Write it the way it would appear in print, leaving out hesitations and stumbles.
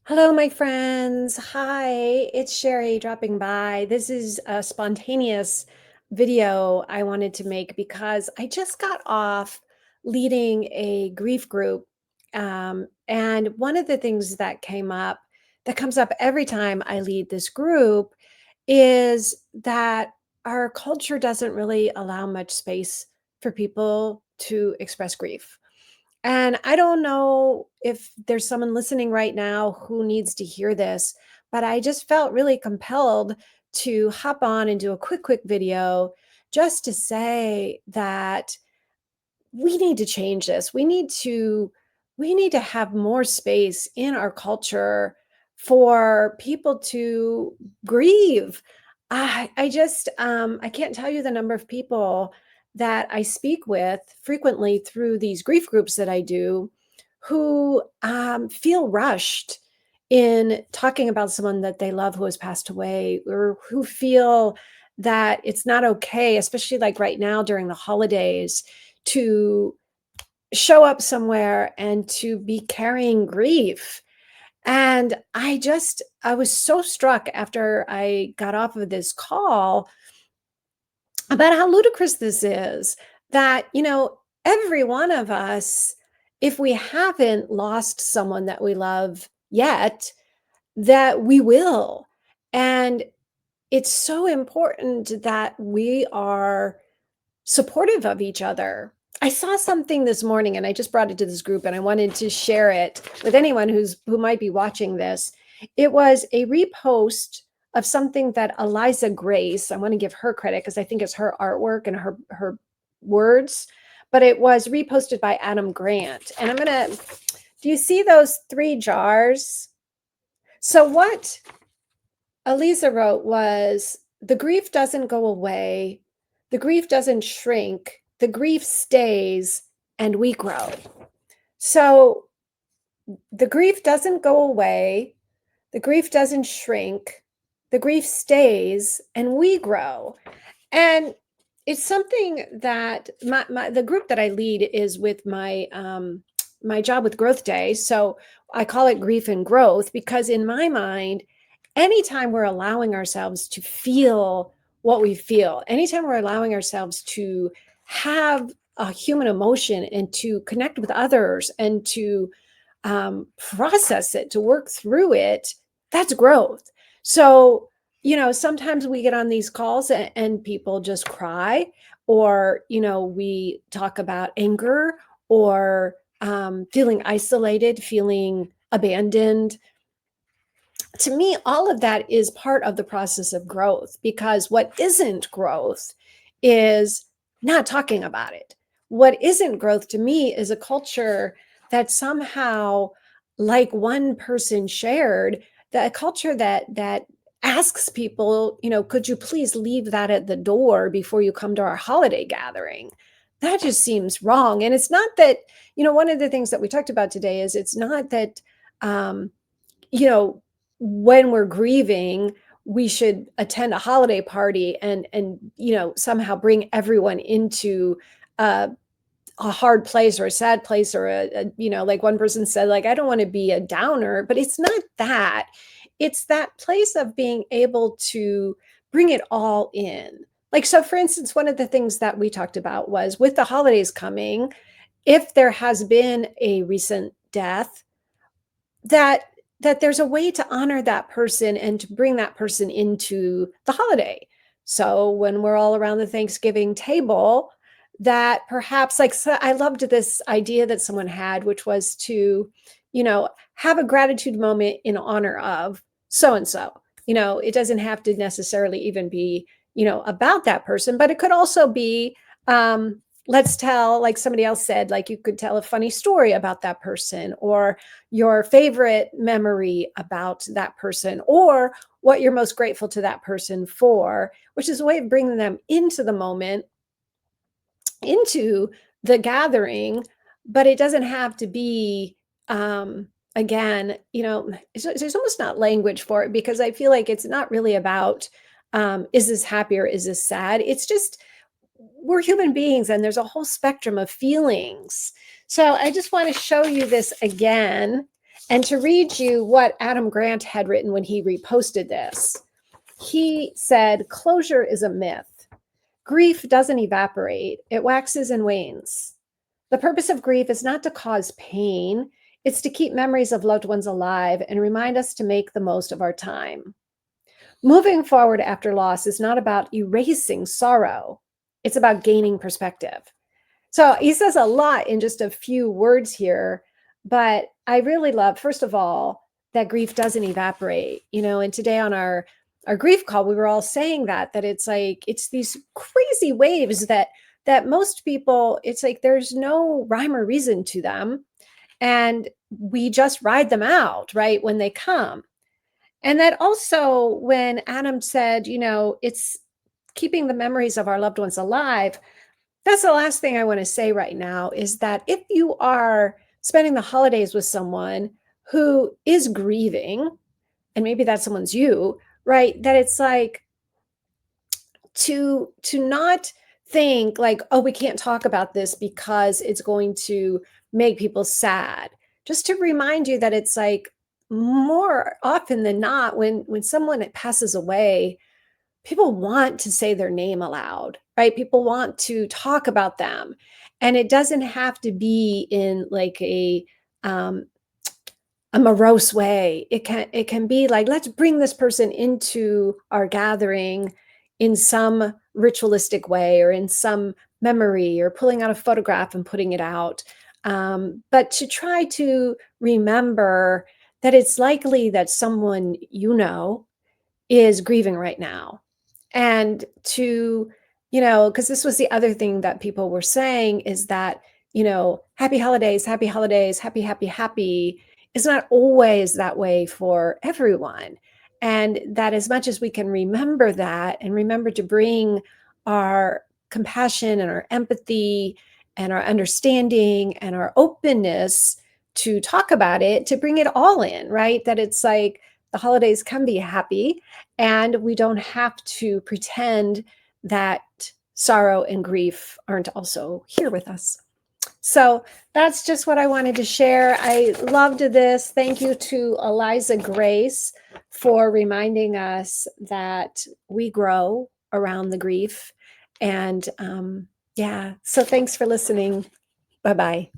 Hello, my friends. Hi, it's Sherry dropping by. This is a spontaneous video I wanted to make because I just got off leading a grief group. And one of the things that comes up every time I lead this group, is that our culture doesn't really allow much space for people to express grief. And I don't know if there's someone listening right now who needs to hear this, but I just felt really compelled to hop on and do a quick video just to say that we need to change this. We need to have more space in our culture for people to grieve. I can't tell you the number of people that I speak with frequently through these grief groups that I do who feel rushed in talking about someone that they love who has passed away, or who feel that it's not okay, especially like right now during the holidays, to show up somewhere and to be carrying grief. And I was so struck after I got off of this call about how ludicrous this is, that, every one of us, if we haven't lost someone that we love yet, that we will. And it's so important that we are supportive of each other. I saw something this morning and I just brought it to this group and I wanted to share it with anyone who might be watching this. It was a repost of something that Eliza Grace, I want to give her credit because I think it's her artwork and her words, but it was reposted by Adam Grant. And do you see those three jars? So what Eliza wrote was, the grief doesn't go away, the grief doesn't shrink, the grief stays, and we grow. So the grief doesn't go away, the grief doesn't shrink, the grief stays, and we grow. And it's something that the group that I lead is with my job with Growth Day. So I call it grief and growth because in my mind, anytime we're allowing ourselves to feel what we feel, anytime we're allowing ourselves to have a human emotion and to connect with others and to process it, to work through it, that's growth. So, sometimes we get on these calls and people just cry, or, we talk about anger, or feeling isolated, feeling abandoned. To me, all of that is part of the process of growth, because what isn't growth is not talking about it. What isn't growth to me is a culture that somehow, like one person shared, that a culture that asks people, could you please leave that at the door before you come to our holiday gathering? That just seems wrong. And it's not that, one of the things that we talked about today is, it's not that you know, when we're grieving, we should attend a holiday party and somehow bring everyone into a, a hard place or a sad place, or like one person said, like, I don't want to be a downer, but it's not that. It's that place of being able to bring it all in. Like, so for instance, one of the things that we talked about was, with the holidays coming, if there has been a recent death, that there's a way to honor that person and to bring that person into the holiday. So when we're all around the Thanksgiving table, that perhaps, like, so I loved this idea that someone had, which was to, have a gratitude moment in honor of so and so. It doesn't have to necessarily even be, about that person, but it could also be, let's tell, like somebody else said, like, you could tell a funny story about that person, or your favorite memory about that person, or what you're most grateful to that person for, which is a way of bringing them into the moment, into the gathering. But it doesn't have to be, again, there's almost not language for it, because I feel like it's not really about, is this happy or is this sad? It's just, we're human beings and there's a whole spectrum of feelings. So I just want to show you this again. and to read you what Adam Grant had written when he reposted this. He said, "Closure is a myth. Grief doesn't evaporate, it waxes and wanes. The purpose of grief is not to cause pain, it's to keep memories of loved ones alive and remind us to make the most of our time. Moving forward after loss is not about erasing sorrow, it's about gaining perspective." So he says a lot in just a few words here, but I really love, first of all, that grief doesn't evaporate. And today on our grief call, we were all saying that it's like it's these crazy waves that most people, it's like there's no rhyme or reason to them, and we just ride them out, right, when they come. And that also, when Adam said, it's keeping the memories of our loved ones alive, that's the last thing I want to say right now, is that if you are spending the holidays with someone who is grieving, and maybe that someone's you, right? That it's like to not think like, oh, we can't talk about this because it's going to make people sad. Just to remind you that it's like, more often than not, when someone passes away, people want to say their name aloud, right? People want to talk about them. And it doesn't have to be in like um, a morose way. It can be like, let's bring this person into our gathering in some ritualistic way, or in some memory, or pulling out a photograph and putting it out. But to try to remember that it's likely that someone is grieving right now. And to, because this was the other thing that people were saying, is that, happy holidays, happy holidays, happy, happy, happy is not always that way for everyone. And that as much as we can remember that, and remember to bring our compassion and our empathy and our understanding and our openness to talk about it, to bring it all in, right? That it's like the holidays can be happy, and we don't have to pretend that sorrow and grief aren't also here with us. So that's just what I wanted to share. I loved this. Thank you to Eliza Grace for reminding us that we grow around the grief. And yeah, so thanks for listening. Bye bye.